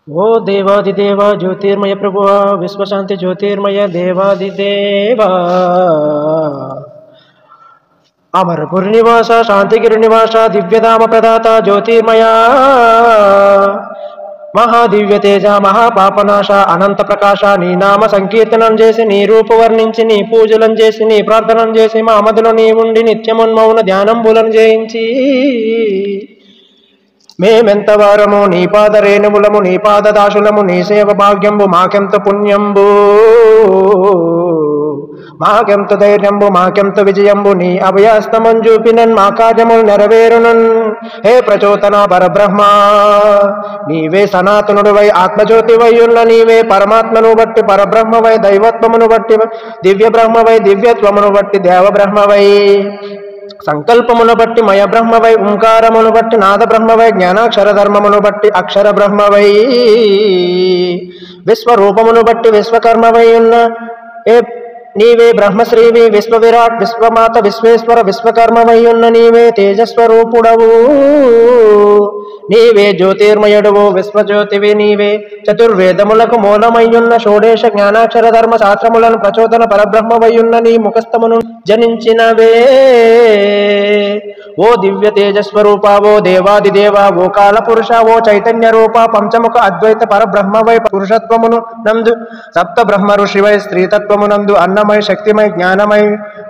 ఓ దేవాదిదేవ జ్యోతిర్మయ ప్రభువా విశ్వశాంతి జ్యోతిర్మయ దేవాదిదేవా అమరపురి నివాస శాంతిగిరి నివాస దివ్యధామ ప్రదాత జ్యోతిర్మయ మహాదివ్య తేజ మహాపాపనాశ అనంత ప్రకాశ నీ నామ సంకీర్తనం చేసి నీ రూపు వర్ణించి నీ పూజలను చేసి నీ ప్రార్థనం చేసి మా మదిలో నీ ఉండి నిత్యమున్మౌన ధ్యానంబులను చేయించి మేమెంత వారము నీ పాద రేణుములము నీ పాద దాసులము నీ సేవ భాగ్యంబు మాకెంత పుణ్యంబు మాకెంత ధైర్యంబు మాకెంత విజయంబు నీ అభయాస్తమం చూపినన్ మా కార్యములు నెరవేరునన్ హే ప్రచోదన పరబ్రహ్మ నీవే సనాతనుడివై ఆత్మజ్యోతివై ఉన్న నీవే పరమాత్మను బట్టి పరబ్రహ్మవై దైవత్వమును బట్టి దివ్య బ్రహ్మవై దివ్యత్వమును బట్టి దేవబ్రహ్మవై సంకల్పమును బట్టి మయ బ్రహ్మవై ఓంకారమును బట్టి నాద బ్రహ్మవై జ్ఞానాక్షర ధర్మమును బట్టి అక్షర బ్రహ్మవై విశ్వరూపమును బట్టి విశ్వకర్మవై ఉన్న ఏ నీవే బ్రహ్మశ్రీవి విశ్వవిరాట్ విశ్వమాత విశ్వేశ్వర విశ్వకర్మవై ఉన్న నీవే తేజస్వరూపుడవు నీవే జ్యోతిర్మయుడవు విశ్వజ్యోతివి నీవే చతుర్వేదములకు మూలమయ్యున్న షోడేశ జ్ఞానాక్షర ధర్మ శాస్త్రములను ప్రచోదన పరబ్రహ్మవయ్యున్న నీ ముఖస్థమును జనించినవే ఓ దివ్య తేజస్వరూప ఓ దేవాదిదేవ ఓ కాల పురుష ఓ చైతన్య రూప పంచముఖ అద్వైత పరబ్రహ్మవై పురుషత్వమును నందు సప్త బ్రహ్మ ఋషివై స్త్రీతత్వమునందు అన్నమై శక్తిమై జ్ఞానమై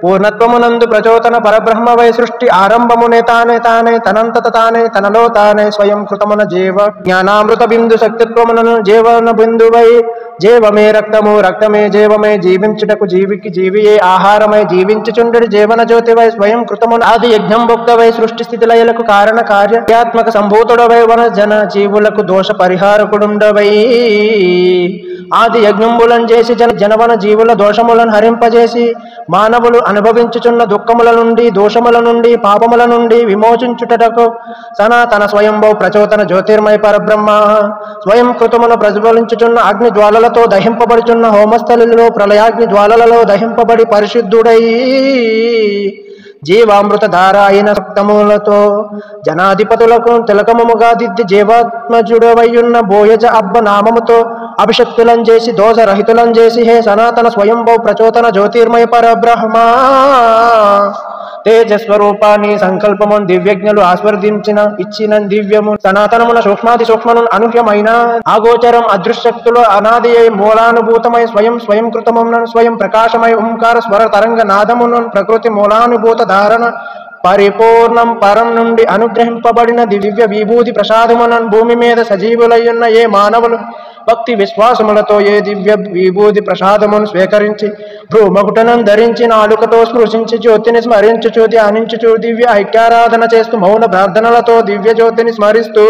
పూర్ణత్వమునందు ప్రచోదన పరబ్రహ్మవై సృష్టి ఆరంభమునే తానే తానే తనంతట తానే తనలో తానే స్వయం కృతమున జీవ జ్ఞానామృత బిందు శక్తిత్వమునను జీవన బిందువై జీవమే రక్తము రక్తమే జీవమై జీవించుటకు జీవికి జీవియే ఆహారమై జీవించుచుండెడి జీవన జ్యోతివై స్వయం కృతమున ఆది యజ్ఞం భుక్తవై సృష్టి స్థితి లయలకు కారణ కార్యాత్మక సంభూతుడవై వన జన జీవులకు దోష పరిహారకుడుండవై ఆది యజ్ఞంబులను చేసి జనవన జీవుల దోషములను హరింపజేసి మానవులు అనుభవించుచున్న దుఃఖముల నుండి దోషముల నుండి పాపముల నుండి విమోచించుటకు సనాతన స్వయంభవ ప్రచోదన జ్యోతిర్మయ పరబ్రహ్మ స్వయం కృతమును ప్రజ్వలించుచున్న అగ్ని జ్వాలలతో దహింపబడుచున్న హోమస్థలిలో ప్రళయాగ్ని జ్వాలలలో దహింపబడి పరిశుద్ధుడై జీవామృత ధార అయిన సప్తములతో జనాధిపతులకు తిలకముగా దిద్ది జీవాత్మజుడవయ్యున్న బోయజ అబ్బ నామముతో అభిషక్తులను చేసి దోషరహితులను చేసి హే సనాతన స్వయంభవ ప్రచోదన జ్యోతిర్మయ పరబ్రహ్మ తేజస్వరూపాన్ని సంకల్పమును దివ్యజ్ఞులు ఆస్వర్దించిన ఇచ్చిన దివ్యము సనాతనమున సూక్ష్మాది సూక్ష్మను అనూహ్యమైన ఆగోచరం అదృశ్యక్తులు అనాది మూలానుభూతమై స్వయం కృతమును స్వయం ప్రకాశమై ఓంకార స్వర తరంగ నాదమును ప్రకృతి మూలానుభూత ధారణ పరిపూర్ణం పరం నుండి అనుగ్రహింపబడిన దివ్య విభూతి ప్రసాదమునన్ భూమి మీద సజీవులయ్యున్న ఏ మానవులు భక్తి విశ్వాసములతో ఏ దివ్య విభూతి ప్రసాదమును స్వీకరించి భ్రూమకుటనం ధరించి నాలుకతో స్పృశించి జ్యోతిని స్మరించుచు ధ్యానించుచు దివ్య ఐక్యారాధన చేస్తూ మౌన ప్రార్థనలతో దివ్య జ్యోతిని స్మరిస్తూ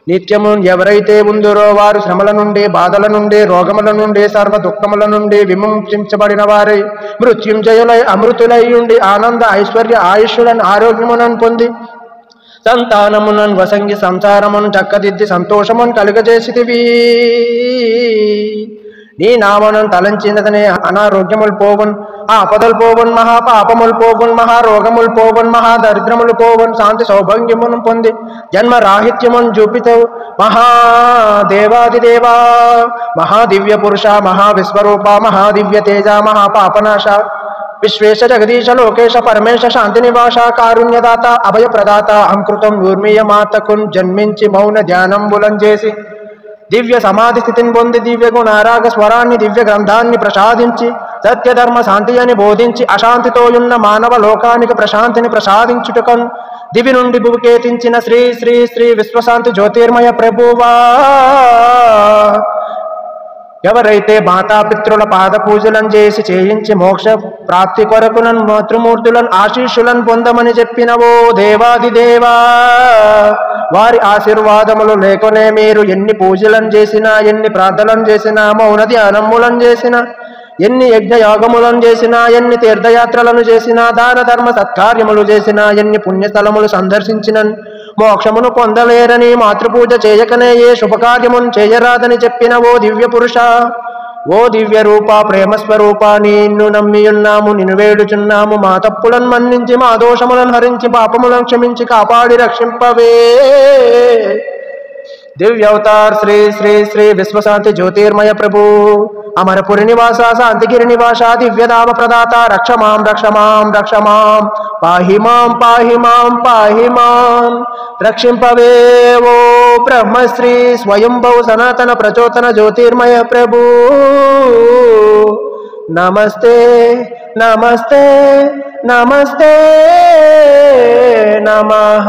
నిత్యము ఎవరైతే ఉందరో వారు శ్రమల నుండి బాధల నుండి రోగముల నుండి సర్వ దుఃఖముల నుండి విముక్తించబడిన వారై మృత్యుంజయులై అమృతులై ఉండి ఆనంద ఐశ్వర్య ఆయుష్యులను ఆరోగ్యములను పొంది సంతానమునన్ వసంగి సంసారమును చక్కదిద్ది సంతోషమును కలుగజేసితివి నీ నామను తలంచినదనే అనారోగ్యములు పోవున్ ఆపదలు పోవున్ మహాపాపములు పోవున్ మహారోగములు పోవున్ మహాదరిద్రములు పోవున్ శాంతి సౌభాగ్యమును పొంది జన్మరాహిత్యమును చూపితవు మహాదేవాదిదేవా మహాదివ్య పురుష మహావిశ్వరూప మహాదివ్య తేజ మహాపాపనాశ విశ్వేశ జగదీశ లోకేశ పరమేశ శాంతి నివాస కారుణ్యదాత అభయప్రదాత అంకృతం ఊర్మీయ మాతకున్ జన్మించి మౌన ధ్యానంబులం చేసి దివ్య సమాధి స్థితిని పొంది దివ్య గుణారాగ స్వరాన్ని దివ్య గ్రంథాన్ని ప్రసాదించి సత్యధర్మ శాంతి అని బోధించి అశాంతితో ఉన్న మానవ లోకానికి ప్రశాంతిని ప్రసాదించుటకన్ దివి నుండి భువికేతించిన శ్రీ శ్రీ శ్రీ విశ్వశాంతి జ్యోతిర్మయ ప్రభువా ఎవరైతే మాతాపితృల పాద పూజలను చేసి చేయించి మోక్ష ప్రాప్తి కొరకునన్ మాతృమూర్తులను ఆశీస్సులను పొందమని చెప్పినవో దేవాదిదేవా వారి ఆశీర్వాదములు లేకనే మీరు ఎన్ని పూజలను చేసినా ఎన్ని ప్రార్థనలు చేసినా మౌన ధ్యానములను చేసినా ఎన్ని యజ్ఞయాగములను చేసినా ఎన్ని తీర్థయాత్రలను చేసినా దాన ధర్మ సత్కార్యములు చేసినా ఎన్ని పుణ్యస్థలములు సందర్శించిన మోక్షమును పొందలేరని మాతృపూజ చేయకనే ఏ శుభకార్యమును చేయరాదని చెప్పిన ఓ దివ్య పురుష ఓ దివ్య రూప ప్రేమస్వరూప నిన్ను నమ్మియున్నాము నిన్ను వేడుచున్నాము మా తప్పులను మన్నించి మా దోషములను హరించి పాపములను క్షమించి కాపాడి రక్షింపవే दिव्यावतार श्री श्री श्री विश्वशांति ज्योतिर्मय प्रभु अमरपुरी निवासा शांतिगिरि निवासा दिव्य धाम प्रदाता रक्ष मां पाहि मां रक्षिंपवे वो ब्रह्मश्री स्वयंभव सनातन प्रचोतन ज्योतिर्मय प्रभु नमस्ते नमस्ते नमस्ते नमः।